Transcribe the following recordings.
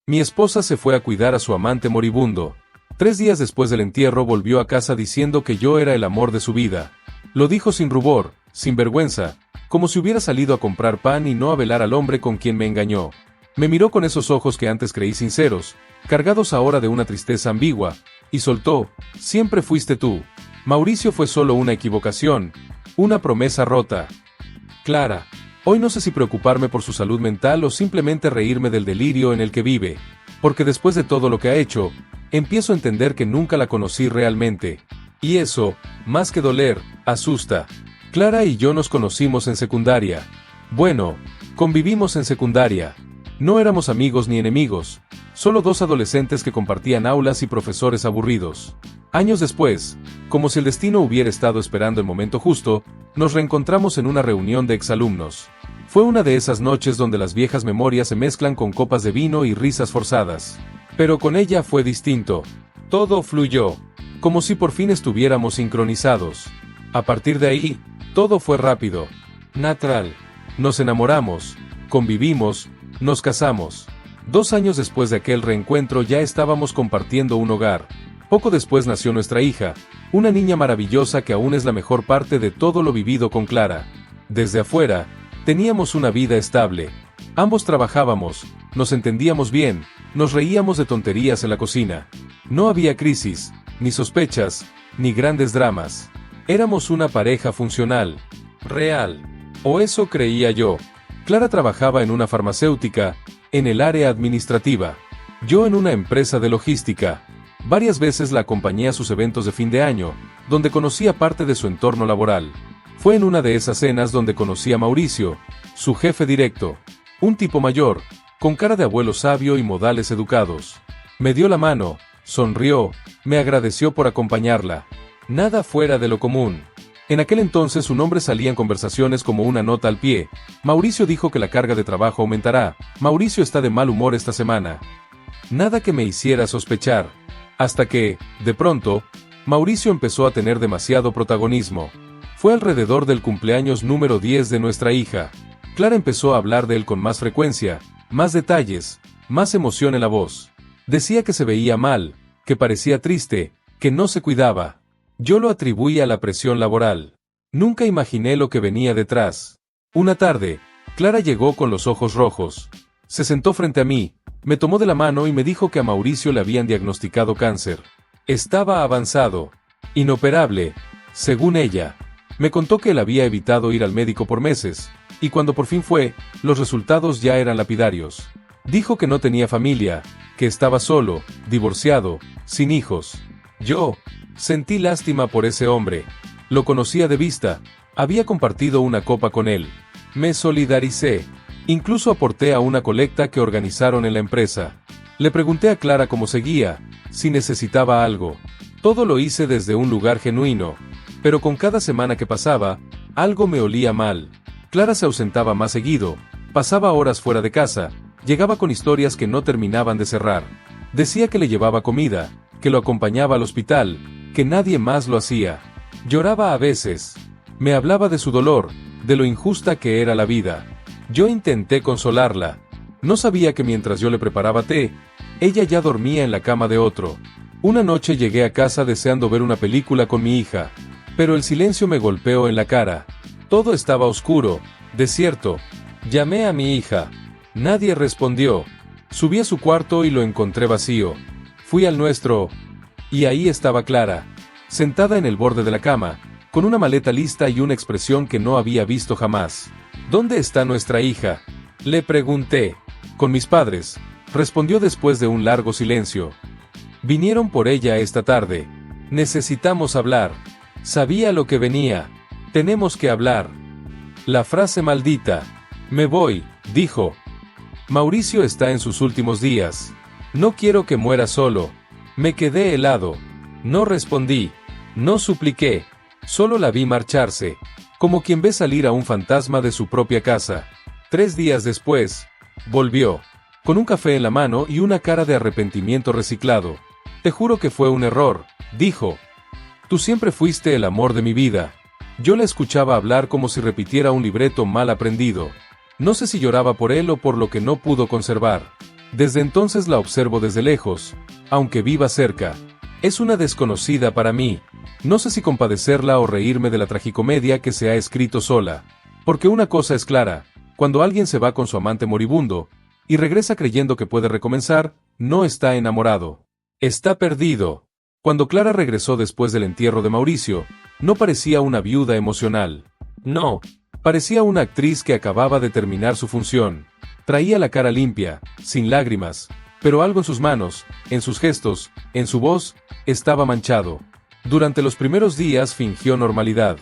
Mi esposa se fue a cuidar a su amante moribundo. 3 días después del entierro volvió a casa diciendo que yo era el amor de su vida. Lo dijo sin rubor, sin vergüenza, como si hubiera salido a comprar pan y no a velar al hombre con quien me engañó. Me miró con esos ojos que antes creí sinceros, cargados ahora de una tristeza ambigua, y soltó: siempre fuiste tú. Mauricio fue solo una equivocación, una promesa rota. Clara, hoy no sé si preocuparme por su salud mental o simplemente reírme del delirio en el que vive, porque después de todo lo que ha hecho, empiezo a entender que nunca la conocí realmente. Y eso, más que doler, asusta. Clara y yo nos conocimos en secundaria. Bueno, convivimos en secundaria. No éramos amigos ni enemigos, solo dos adolescentes que compartían aulas y profesores aburridos. Años después, como si el destino hubiera estado esperando el momento justo, nos reencontramos en una reunión de exalumnos. Fue una de esas noches donde las viejas memorias se mezclan con copas de vino y risas forzadas. Pero con ella fue distinto. Todo fluyó, como si por fin estuviéramos sincronizados. A partir de ahí, todo fue rápido, natural. Nos enamoramos, convivimos, nos casamos. 2 años después de aquel reencuentro ya estábamos compartiendo un hogar. Poco después nació nuestra hija, una niña maravillosa que aún es la mejor parte de todo lo vivido con Clara. Desde afuera, teníamos una vida estable. Ambos trabajábamos, nos entendíamos bien, nos reíamos de tonterías en la cocina. No había crisis, ni sospechas, ni grandes dramas. Éramos una pareja funcional, real. O eso creía yo. Clara trabajaba en una farmacéutica, en el área administrativa. Yo en una empresa de logística. Varias veces la acompañé a sus eventos de fin de año, donde conocía parte de su entorno laboral. Fue en una de esas cenas donde conocí a Mauricio, su jefe directo. Un tipo mayor, con cara de abuelo sabio y modales educados. Me dio la mano, sonrió, me agradeció por acompañarla. Nada fuera de lo común. En aquel entonces su nombre salía en conversaciones como una nota al pie. Mauricio dijo que la carga de trabajo aumentará. Mauricio está de mal humor esta semana. Nada que me hiciera sospechar. Hasta que, de pronto, Mauricio empezó a tener demasiado protagonismo. Fue alrededor del cumpleaños número 10 de nuestra hija. Clara empezó a hablar de él con más frecuencia, más detalles, más emoción en la voz. Decía que se veía mal, que parecía triste, que no se cuidaba. Yo lo atribuía a la presión laboral. Nunca imaginé lo que venía detrás. Una tarde, Clara llegó con los ojos rojos. Se sentó frente a mí, me tomó de la mano y me dijo que a Mauricio le habían diagnosticado cáncer. Estaba avanzado, inoperable, según ella. Me contó que él había evitado ir al médico por meses, y cuando por fin fue, los resultados ya eran lapidarios. Dijo que no tenía familia, que estaba solo, divorciado, sin hijos. Yo sentí lástima por ese hombre. Lo conocía de vista, había compartido una copa con él. Me solidaricé. Incluso aporté a una colecta que organizaron en la empresa. Le pregunté a Clara cómo seguía, si necesitaba algo. Todo lo hice desde un lugar genuino, pero con cada semana que pasaba, algo me olía mal. Clara se ausentaba más seguido, pasaba horas fuera de casa, llegaba con historias que no terminaban de cerrar. Decía que le llevaba comida, que lo acompañaba al hospital, que nadie más lo hacía. Lloraba a veces. Me hablaba de su dolor, de lo injusta que era la vida. Yo intenté consolarla. No sabía que mientras yo le preparaba té, ella ya dormía en la cama de otro. Una noche llegué a casa deseando ver una película con mi hija, pero el silencio me golpeó en la cara. Todo estaba oscuro, desierto. Llamé a mi hija. Nadie respondió. Subí a su cuarto y lo encontré vacío. Fui al nuestro, y ahí estaba Clara, sentada en el borde de la cama, con una maleta lista y una expresión que no había visto jamás. ¿Dónde está nuestra hija?, le pregunté. Con mis padres, respondió después de un largo silencio. Vinieron por ella esta tarde. Necesitamos hablar. Sabía lo que venía. Tenemos que hablar. La frase maldita. Me voy, dijo. Mauricio está en sus últimos días. No quiero que muera solo. Me quedé helado. No respondí. No supliqué. Solo la vi marcharse, como quien ve salir a un fantasma de su propia casa. 3 días después, volvió, con un café en la mano y una cara de arrepentimiento reciclado. Te juro que fue un error, dijo. Tú siempre fuiste el amor de mi vida. Yo la escuchaba hablar como si repitiera un libreto mal aprendido. No sé si lloraba por él o por lo que no pudo conservar. Desde entonces la observo desde lejos, aunque viva cerca. Es una desconocida para mí. No sé si compadecerla o reírme de la tragicomedia que se ha escrito sola. Porque una cosa es clara, cuando alguien se va con su amante moribundo, y regresa creyendo que puede recomenzar, no está enamorado. Está perdido. Cuando Clara regresó después del entierro de Mauricio, no parecía una viuda emocional. No, parecía una actriz que acababa de terminar su función. Traía la cara limpia, sin lágrimas, pero algo en sus manos, en sus gestos, en su voz, estaba manchado. Durante los primeros días fingió normalidad.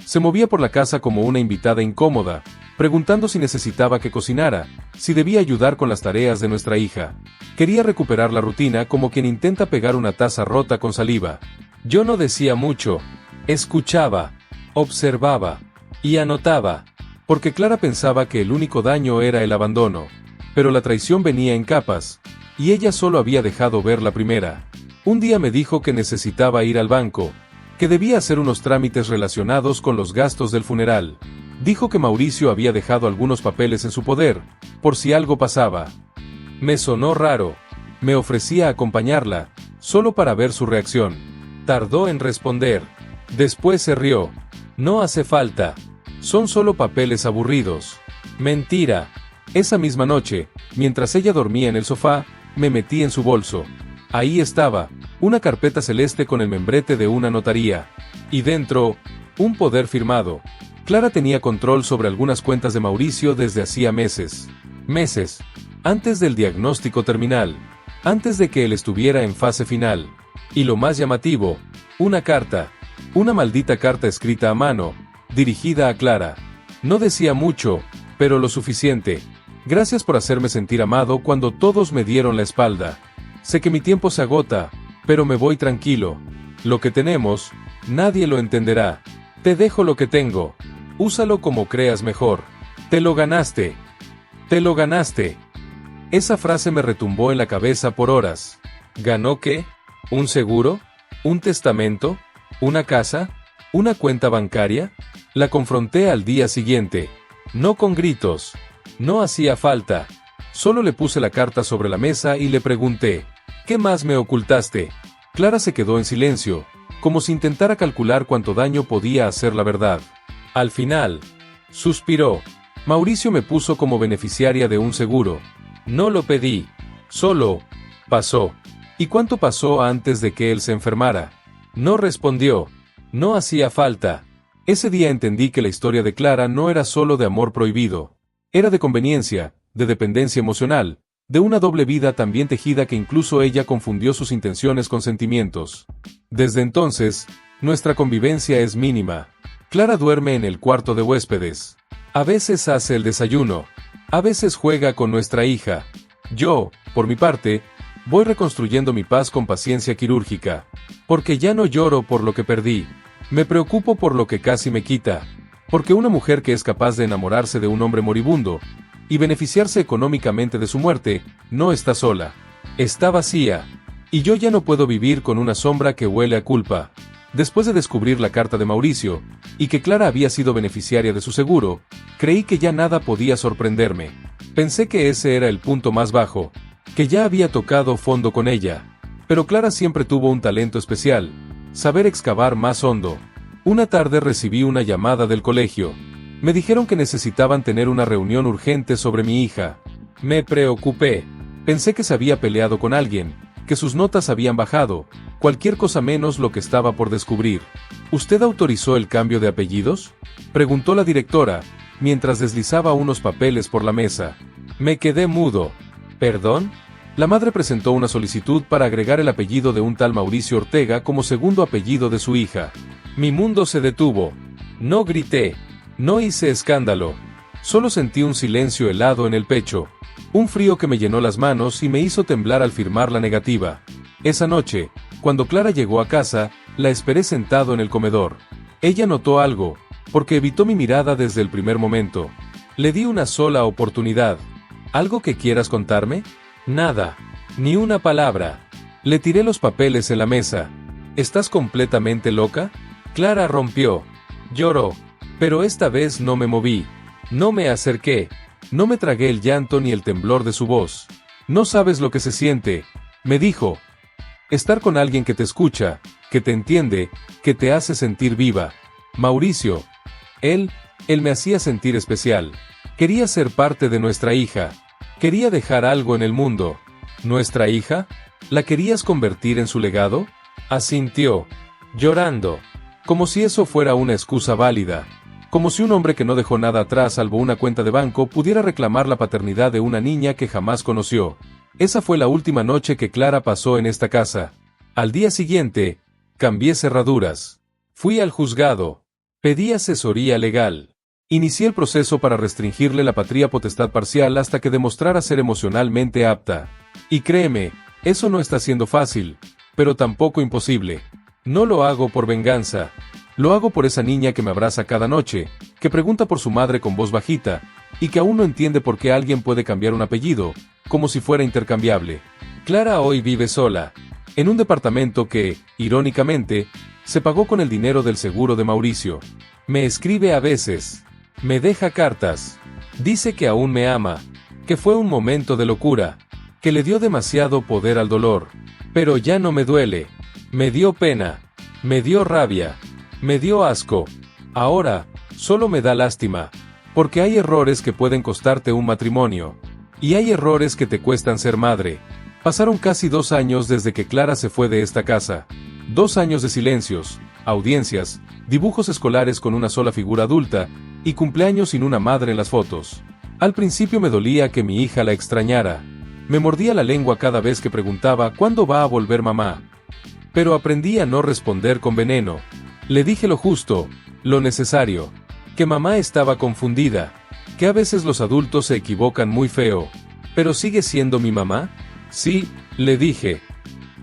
Se movía por la casa como una invitada incómoda, preguntando si necesitaba que cocinara, si debía ayudar con las tareas de nuestra hija. Quería recuperar la rutina como quien intenta pegar una taza rota con saliva. Yo no decía mucho, escuchaba, observaba y anotaba, porque Clara pensaba que el único daño era el abandono. Pero la traición venía en capas, y ella solo había dejado ver la primera. Un día me dijo que necesitaba ir al banco, que debía hacer unos trámites relacionados con los gastos del funeral. Dijo que Mauricio había dejado algunos papeles en su poder, por si algo pasaba. Me sonó raro. Me ofrecía acompañarla, solo para ver su reacción. Tardó en responder. Después se rió. No hace falta. Son solo papeles aburridos. Mentira. Esa misma noche, mientras ella dormía en el sofá, me metí en su bolso. Ahí estaba, una carpeta celeste con el membrete de una notaría. Y dentro, un poder firmado. Clara tenía control sobre algunas cuentas de Mauricio desde hacía meses. Meses. Antes del diagnóstico terminal. Antes de que él estuviera en fase final. Y lo más llamativo, una carta. Una maldita carta escrita a mano, dirigida a Clara. No decía mucho, pero lo suficiente. Gracias por hacerme sentir amado cuando todos me dieron la espalda. Sé que mi tiempo se agota, pero me voy tranquilo. Lo que tenemos, nadie lo entenderá. Te dejo lo que tengo. Úsalo como creas mejor. Te lo ganaste. Te lo ganaste. Esa frase me retumbó en la cabeza por horas. ¿Ganó qué? ¿Un seguro? ¿Un testamento? ¿Una casa? ¿Una cuenta bancaria? La confronté al día siguiente. No con gritos. No hacía falta. Solo le puse la carta sobre la mesa y le pregunté, ¿qué más me ocultaste? Clara se quedó en silencio, como si intentara calcular cuánto daño podía hacer la verdad. Al final, suspiró. Mauricio me puso como beneficiaria de un seguro. No lo pedí. Solo pasó. ¿Y cuánto pasó antes de que él se enfermara? No respondió. No hacía falta. Ese día entendí que la historia de Clara no era solo de amor prohibido. Era de conveniencia, de dependencia emocional, de una doble vida tan bien tejida que incluso ella confundió sus intenciones con sentimientos. Desde entonces, nuestra convivencia es mínima. Clara duerme en el cuarto de huéspedes. A veces hace el desayuno. A veces juega con nuestra hija. Yo, por mi parte, voy reconstruyendo mi paz con paciencia quirúrgica. Porque ya no lloro por lo que perdí. Me preocupo por lo que casi me quita. Porque una mujer que es capaz de enamorarse de un hombre moribundo y beneficiarse económicamente de su muerte, no está sola. Está vacía. Y yo ya no puedo vivir con una sombra que huele a culpa. Después de descubrir la carta de Mauricio, y que Clara había sido beneficiaria de su seguro, creí que ya nada podía sorprenderme. Pensé que ese era el punto más bajo, que ya había tocado fondo con ella. Pero Clara siempre tuvo un talento especial, saber excavar más hondo. Una tarde recibí una llamada del colegio. Me dijeron que necesitaban tener una reunión urgente sobre mi hija. Me preocupé. Pensé que se había peleado con alguien, que sus notas habían bajado, cualquier cosa menos lo que estaba por descubrir. ¿Usted autorizó el cambio de apellidos?, preguntó la directora, mientras deslizaba unos papeles por la mesa. Me quedé mudo. ¿Perdón? La madre presentó una solicitud para agregar el apellido de un tal Mauricio Ortega como segundo apellido de su hija. Mi mundo se detuvo. No grité. No hice escándalo. Solo sentí un silencio helado en el pecho. Un frío que me llenó las manos y me hizo temblar al firmar la negativa. Esa noche, cuando Clara llegó a casa, la esperé sentado en el comedor. Ella notó algo, porque evitó mi mirada desde el primer momento. Le di una sola oportunidad. ¿Algo que quieras contarme? Nada. Ni una palabra. Le tiré los papeles en la mesa. ¿Estás completamente loca? Clara rompió. Lloró. Pero esta vez no me moví. No me acerqué. No me tragué el llanto ni el temblor de su voz. No sabes lo que se siente, me dijo. Estar con alguien que te escucha, que te entiende, que te hace sentir viva. Mauricio. Él me hacía sentir especial. Quería ser parte de nuestra hija. Quería dejar algo en el mundo. ¿Nuestra hija? ¿La querías convertir en su legado? Asintió, llorando. Como si eso fuera una excusa válida. Como si un hombre que no dejó nada atrás salvo una cuenta de banco pudiera reclamar la paternidad de una niña que jamás conoció. Esa fue la última noche que Clara pasó en esta casa. Al día siguiente, cambié cerraduras. Fui al juzgado. Pedí asesoría legal. Inicié el proceso para restringirle la patria potestad parcial hasta que demostrara ser emocionalmente apta. Y créeme, eso no está siendo fácil, pero tampoco imposible. No lo hago por venganza. Lo hago por esa niña que me abraza cada noche, que pregunta por su madre con voz bajita, y que aún no entiende por qué alguien puede cambiar un apellido, como si fuera intercambiable. Clara hoy vive sola, en un departamento que, irónicamente, se pagó con el dinero del seguro de Mauricio. Me escribe a veces. Me deja cartas. Dice que aún me ama, que fue un momento de locura, que le dio demasiado poder al dolor. Pero ya no me duele. Me dio pena. Me dio rabia. Me dio asco. Ahora, solo me da lástima. Porque hay errores que pueden costarte un matrimonio. Y hay errores que te cuestan ser madre. Pasaron casi 2 años desde que Clara se fue de esta casa. 2 años de silencios, audiencias, dibujos escolares con una sola figura adulta, y cumpleaños sin una madre en las fotos. Al principio me dolía que mi hija la extrañara. Me mordía la lengua cada vez que preguntaba ¿cuándo va a volver mamá? Pero aprendí a no responder con veneno. Le dije lo justo, lo necesario. Que mamá estaba confundida. Que a veces los adultos se equivocan muy feo. ¿Pero sigue siendo mi mamá? Sí, le dije.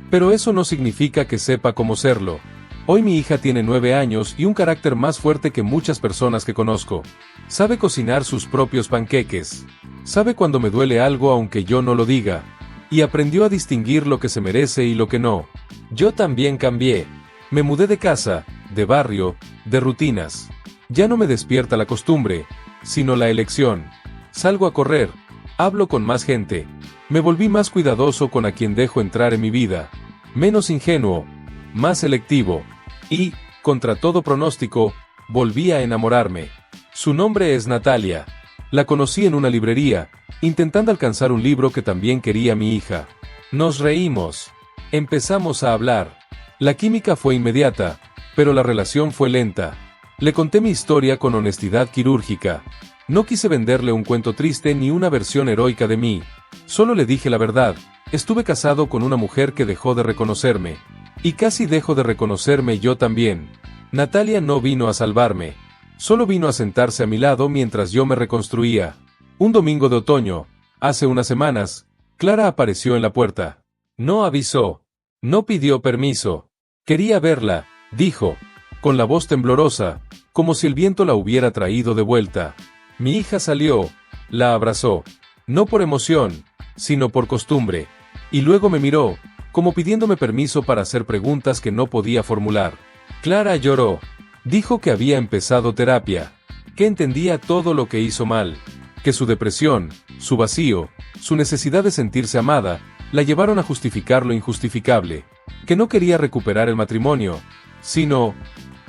Pero eso no significa que sepa cómo serlo. Hoy mi hija tiene 9 años y un carácter más fuerte que muchas personas que conozco. Sabe cocinar sus propios panqueques. Sabe cuando me duele algo aunque yo no lo diga. Y aprendió a distinguir lo que se merece y lo que no. Yo también cambié. Me mudé de casa, de barrio, de rutinas. Ya no me despierta la costumbre, sino la elección. Salgo a correr. Hablo con más gente. Me volví más cuidadoso con a quien dejo entrar en mi vida. Menos ingenuo. Más selectivo. Y, contra todo pronóstico, volví a enamorarme. Su nombre es Natalia. La conocí en una librería, intentando alcanzar un libro que también quería mi hija. Nos reímos. Empezamos a hablar. La química fue inmediata, pero la relación fue lenta. Le conté mi historia con honestidad quirúrgica. No quise venderle un cuento triste ni una versión heroica de mí. Solo le dije la verdad. Estuve casado con una mujer que dejó de reconocerme. Y casi dejo de reconocerme yo también. Natalia no vino a salvarme. Solo vino a sentarse a mi lado mientras yo me reconstruía. Un domingo de otoño, hace unas semanas, Clara apareció en la puerta. No avisó. No pidió permiso. Quería verla, dijo, con la voz temblorosa, como si el viento la hubiera traído de vuelta. Mi hija salió, la abrazó. No por emoción, sino por costumbre. Y luego me miró, como pidiéndome permiso para hacer preguntas que no podía formular. Clara lloró. Dijo que había empezado terapia, que entendía todo lo que hizo mal, que su depresión, su vacío, su necesidad de sentirse amada, la llevaron a justificar lo injustificable, que no quería recuperar el matrimonio, sino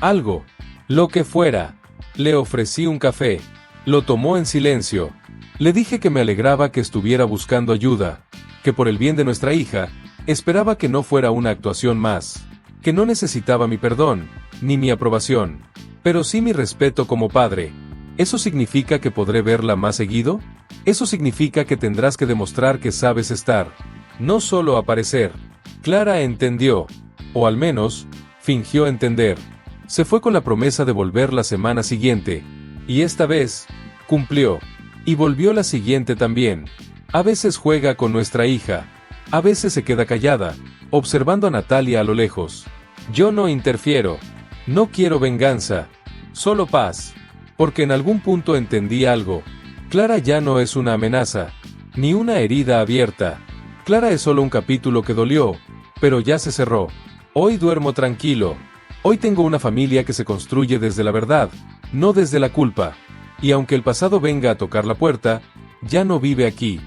algo, lo que fuera. Le ofrecí un café, lo tomó en silencio. Le dije que me alegraba que estuviera buscando ayuda, que por el bien de nuestra hija, esperaba que no fuera una actuación más, que no necesitaba mi perdón, ni mi aprobación, pero sí mi respeto como padre. ¿Eso significa que podré verla más seguido? ¿Eso significa que tendrás que demostrar que sabes estar, no solo aparecer? Clara entendió, o al menos, fingió entender. Se fue con la promesa de volver la semana siguiente, y esta vez, cumplió, y volvió la siguiente también. A veces juega con nuestra hija, a veces se queda callada, observando a Natalia a lo lejos. Yo no interfiero. No quiero venganza, solo paz, porque en algún punto entendí algo. Clara ya no es una amenaza, ni una herida abierta. Clara es solo un capítulo que dolió, pero ya se cerró. Hoy duermo tranquilo. Hoy tengo una familia que se construye desde la verdad, no desde la culpa. Y aunque el pasado venga a tocar la puerta, ya no vive aquí.